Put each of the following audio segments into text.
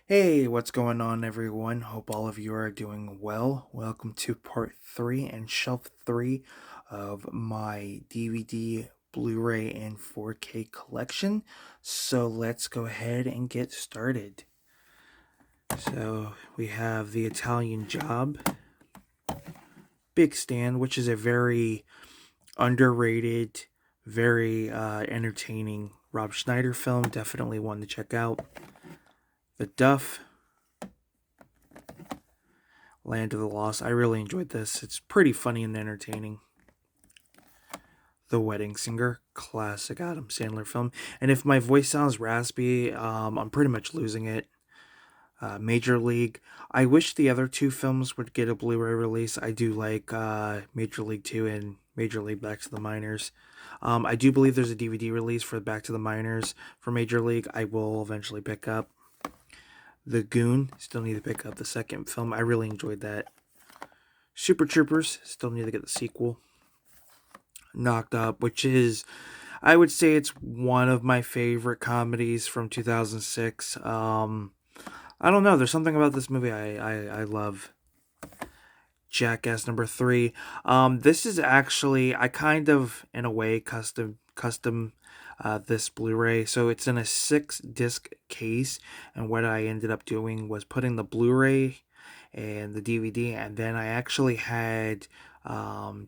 Hey, what's going on, everyone? Hope all of you are doing well. Welcome to part 3 and shelf 3 of my DVD, Blu ray, and 4K collection. So let's go ahead and get started. So we have The Italian Job, Big Stand, which is a very underrated, very entertaining Rob Schneider film. Definitely one to check out. The Duff, Land of the Lost. I really enjoyed this. It's pretty funny and entertaining. The Wedding Singer, classic Adam Sandler film. And if my voice sounds raspy, I'm pretty much losing it. Major League. I wish the other two films would get a Blu-ray release. I do like Major League 2 and Major League Back to the Minors. I do believe there's a DVD release for Back to the Minors for Major League. I will eventually pick up. The Goon. Still need to pick up the second film. I really enjoyed that. Super Troopers. Still need to get the sequel. Knocked Up, which is, I would say it's one of my favorite comedies from 2006. I don't know, there's something about this movie I love. Jackass number 3. This is actually, I kind of, in a way, custom this Blu-ray. So it's in a 6-disc case, and what I ended up doing was putting the Blu-ray and the DVD, and then I actually had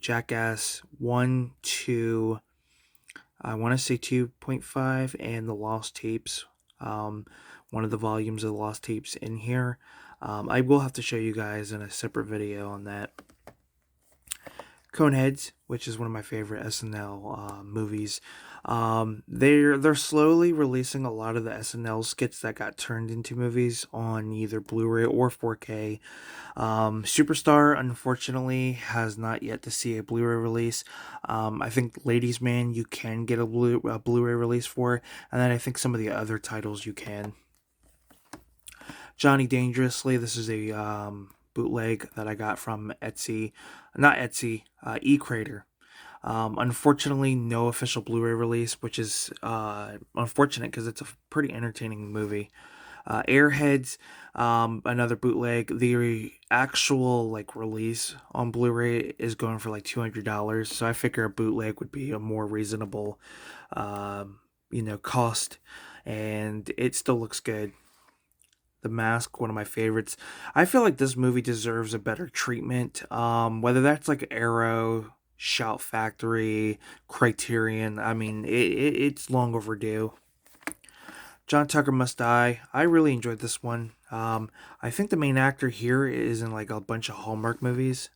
Jackass 1, 2, I want to say 2.5, and the Lost Tapes, one of the volumes of the Lost Tapes in here. I will have to show you guys in a separate video on that. Coneheads, which is one of my favorite SNL movies. They're slowly releasing a lot of the SNL skits that got turned into movies on either Blu-ray or 4K. Superstar, unfortunately, has not yet to see a Blu-ray release. I think Ladies Man you can get a Blu-ray release for, and then I think some of the other titles you can. Johnny Dangerously. This is a bootleg that I got from Etsy, not Etsy, eCrater. Unfortunately, no official Blu-ray release, which is unfortunate because it's a pretty entertaining movie. Airheads, another bootleg. The actual like release on Blu-ray is going for like $200, so I figure a bootleg would be a more reasonable, cost, and it still looks good. The Mask, one of my favorites. I feel like this movie deserves a better treatment. Whether that's like Arrow, Shout Factory, Criterion. I mean, it's long overdue. John Tucker Must Die. I really enjoyed this one. I think the main actor here is in like a bunch of Hallmark movies.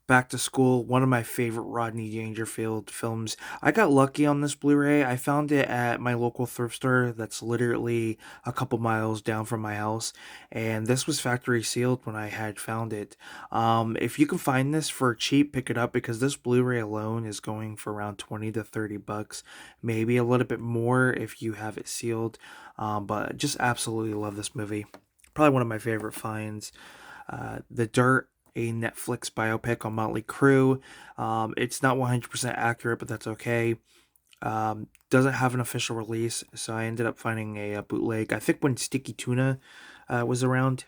Back to School, one of my favorite Rodney Dangerfield films. I got lucky on this Blu-ray. I found it at my local thrift store that's literally a couple miles down from my house, and this was factory sealed when I had found it. If you can find this for cheap, pick it up because this Blu-ray alone is going for around 20 to 30 bucks, maybe a little bit more if you have it sealed. But just absolutely love this movie. Probably one of my favorite finds. The Dirt, a Netflix biopic on Motley Crue. It's not 100% accurate, but that's okay. Doesn't have an official release, so I ended up finding a bootleg. I think when Sticky Tuna was around.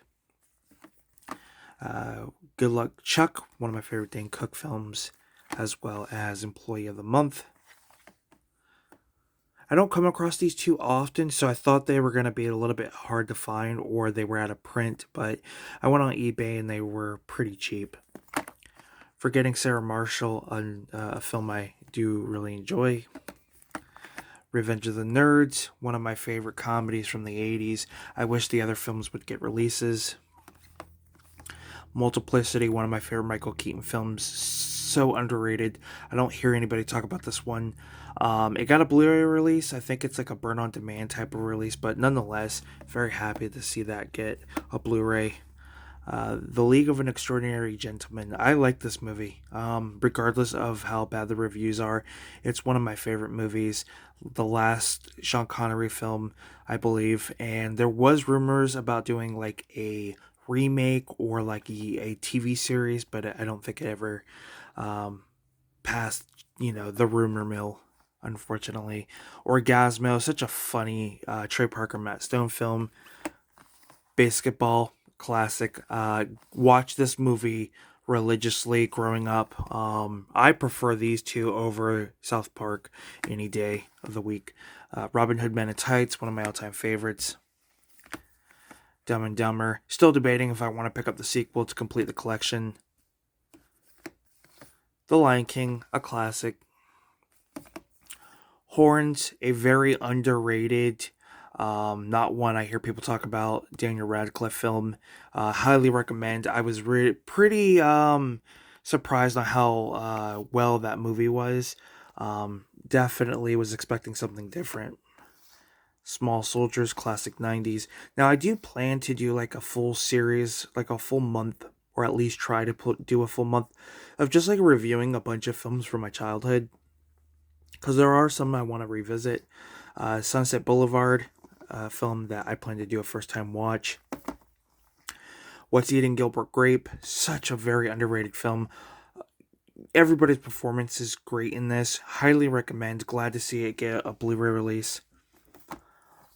Good Luck Chuck, one of my favorite Dane Cook films, as well as Employee of the Month. I don't come across these too often, so I thought they were going to be a little bit hard to find or they were out of print, but I went on eBay and they were pretty cheap. Forgetting Sarah Marshall, a film I do really enjoy. Revenge of the Nerds, one of my favorite comedies from the 80s. I wish the other films would get releases. Multiplicity, one of my favorite Michael Keaton films. So underrated. I don't hear anybody talk about this one. It got a Blu-ray release. I think it's like a burn-on-demand type of release, but nonetheless, very happy to see that get a Blu-ray. The League of an Extraordinary Gentleman. I like this movie. Regardless of how bad the reviews are, it's one of my favorite movies. The last Sean Connery film, I believe, and there was rumors about doing like a remake or like a TV series, but I don't think it ever passed, the rumor mill. unfortunately. Orgasmo, such a funny Trey Parker Matt Stone film. Basketball, classic. Watch this movie religiously growing up. I prefer these two over South Park any day of the week. Robin Hood Men in Tights, one of my all-time favorites. Dumb and Dumber. Still debating if I want to pick up the sequel to complete the collection. The Lion King, a classic. Horns, a very underrated, not one I hear people talk about, Daniel Radcliffe film. Highly recommend. I was pretty surprised on how well that movie was. Definitely was expecting something different. Small Soldiers, classic 90s. Now, I do plan to do like a full series, like a full month, or at least try to do a full month of just like reviewing a bunch of films from my childhood. Because there are some I want to revisit. Sunset Boulevard, a film that I plan to do a first time watch. What's Eating Gilbert Grape, such a very underrated film. Everybody's performance is great in this. Highly recommend. Glad to see it get a Blu-ray release.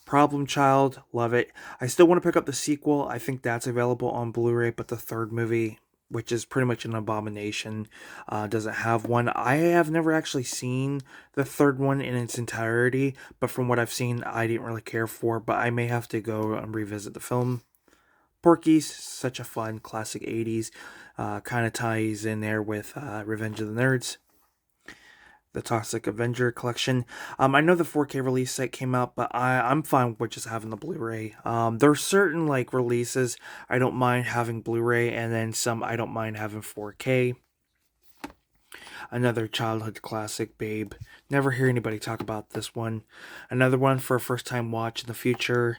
Problem Child, love it. I still want to pick up the sequel. I think that's available on Blu-ray, but the third movie, which is pretty much an abomination, doesn't have one. I have never actually seen the third one in its entirety, but from what I've seen, I didn't really care for, but I may have to go and revisit the film. Porky's, such a fun classic 80s, kind of ties in there with Revenge of the Nerds. The Toxic Avenger collection. I know the 4K release set came out, but I'm fine with just having the Blu-ray. There are certain like releases I don't mind having Blu-ray, and then some I don't mind having 4K. Another childhood classic, Babe. Never hear anybody talk about this one. Another one for a first-time watch in the future.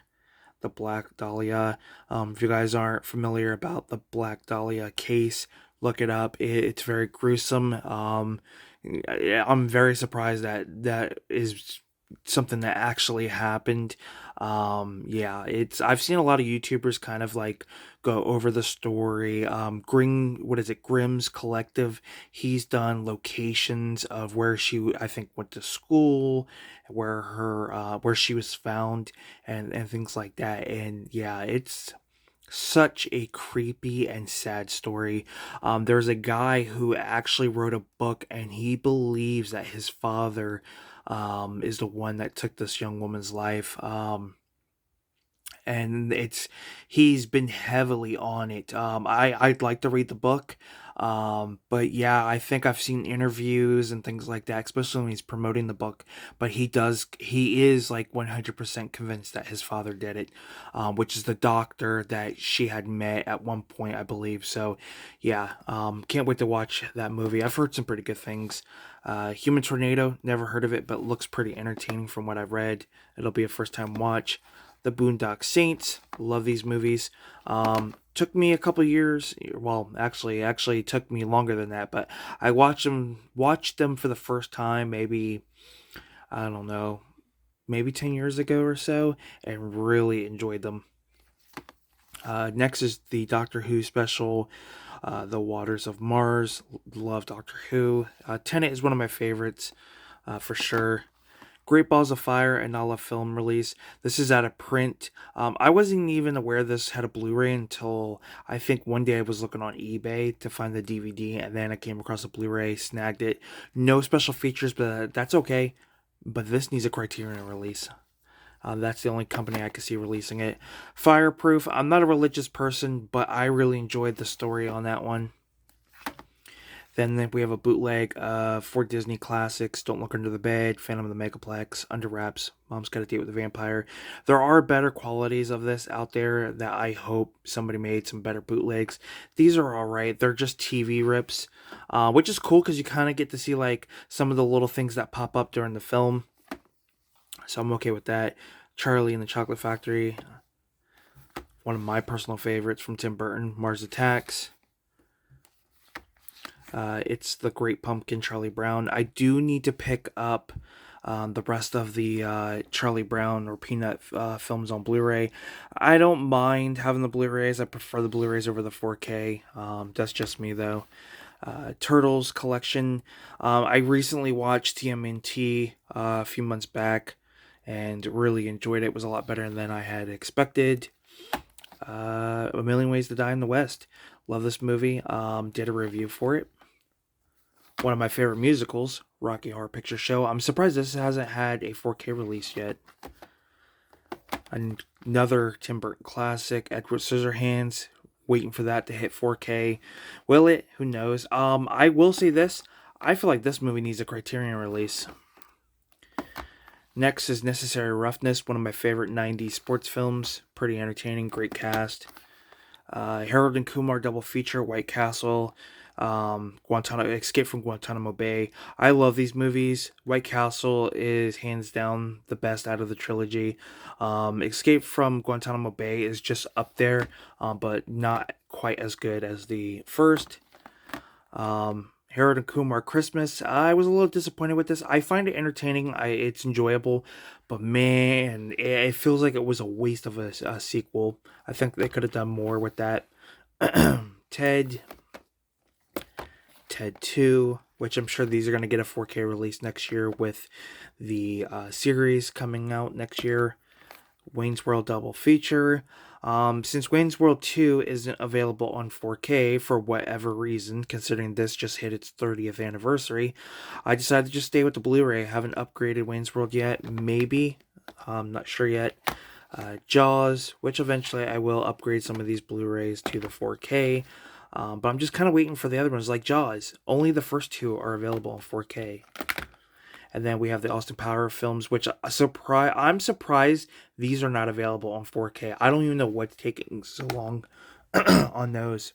The Black Dahlia. If you guys aren't familiar about the Black Dahlia case, look it up. It's very gruesome. I'm very surprised that that is something that actually happened. Yeah, it's I've seen a lot of YouTubers kind of like go over the story. What is it, Grimm's Collective? He's done locations of where she, I think, went to school, where she was found, and things like that. And yeah, it's such a creepy and sad story. There's a guy who actually wrote a book, and he believes that his father is the one that took this young woman's life. And he's been heavily on it. I'd like to read the book, but yeah, I think I've seen interviews and things like that, especially when he's promoting the book. But he is like 100% convinced that his father did it, which is the doctor that she had met at one point, I believe. So yeah, can't wait to watch that movie. I've heard some pretty good things. Human Tornado, never heard of it, but looks pretty entertaining from what I've read. It'll be a first time watch. The Boondock Saints, love these movies. Took me a couple years. Well, actually took me longer than that. But I watched them for the first time. Maybe, I don't know, maybe 10 years ago or so, and really enjoyed them. Next is the Doctor Who special, The Waters of Mars. Love Doctor Who. Tenet is one of my favorites, for sure. Great Balls of Fire, and Nala film release. This is out of print. I wasn't even aware this had a Blu-ray until I think one day I was looking on eBay to find the DVD, and then I came across a Blu-ray, snagged it. No special features, but that's okay. But this needs a Criterion release. That's the only company I could see releasing it. Fireproof. I'm not a religious person, but I really enjoyed the story on that one. Then we have a bootleg for Disney classics, Don't Look Under the Bed, Phantom of the Megaplex, Under Wraps, Mom's Got a Date with a Vampire. There are better qualities of this out there that I hope somebody made some better bootlegs. These are alright. They're just TV rips, which is cool because you kind of get to see like some of the little things that pop up during the film. So I'm okay with that. Charlie and the Chocolate Factory, one of my personal favorites from Tim Burton, Mars Attacks. It's The Great Pumpkin, Charlie Brown. I do need to pick up the rest of the Charlie Brown or Peanut films on Blu-ray. I don't mind having the Blu-rays. I prefer the Blu-rays over the 4K. That's just me, though. Turtles collection. I recently watched TMNT a few months back and really enjoyed it. It was a lot better than I had expected. A Million Ways to Die in the West. Love this movie. Did a review for it. One of my favorite musicals, Rocky Horror Picture Show. I'm surprised this hasn't had a 4K release yet. Another Tim Burton classic, Edward Scissorhands. Waiting for that to hit 4K. Will it? Who knows? I will say this. I feel like this movie needs a Criterion release. Next is Necessary Roughness, one of my favorite 90s sports films. Pretty entertaining, great cast. Harold and Kumar double feature, White Castle, Escape from Guantanamo Bay. I love these movies. White Castle is hands down the best out of the trilogy. Escape from Guantanamo Bay is just up there, but not quite as good as the first. Harold and Kumar Christmas. I was a little disappointed with this. I find it entertaining. It's enjoyable, but man, it feels like it was a waste of a sequel. I think they could have done more with that. Ted 2, which I'm sure these are going to get a 4K release next year with the series coming out next year. Wayne's World double feature. Since Wayne's World 2 isn't available on 4K for whatever reason, considering this just hit its 30th anniversary, I decided to just stay with the Blu-ray. I haven't upgraded Wayne's World yet. Maybe. I'm not sure yet. Jaws, which eventually I will upgrade some of these Blu-rays to the 4K. But I'm just kind of waiting for the other ones, like Jaws. Only the first two are available on 4K. And then we have the Austin Power films, which I'm surprised these are not available on 4K. I don't even know what's taking so long on those.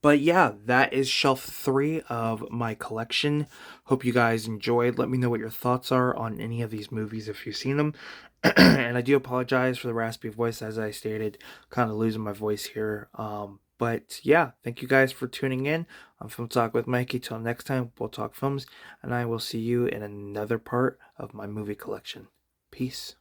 But yeah, that is shelf 3 of my collection. Hope you guys enjoyed. Let me know what your thoughts are on any of these movies if you've seen them. And I do apologize for the raspy voice, as I stated. Kind of losing my voice here. But yeah, thank you guys for tuning in on Film Talk with Mikey. Till next time, we'll talk films, and I will see you in another part of my movie collection. Peace.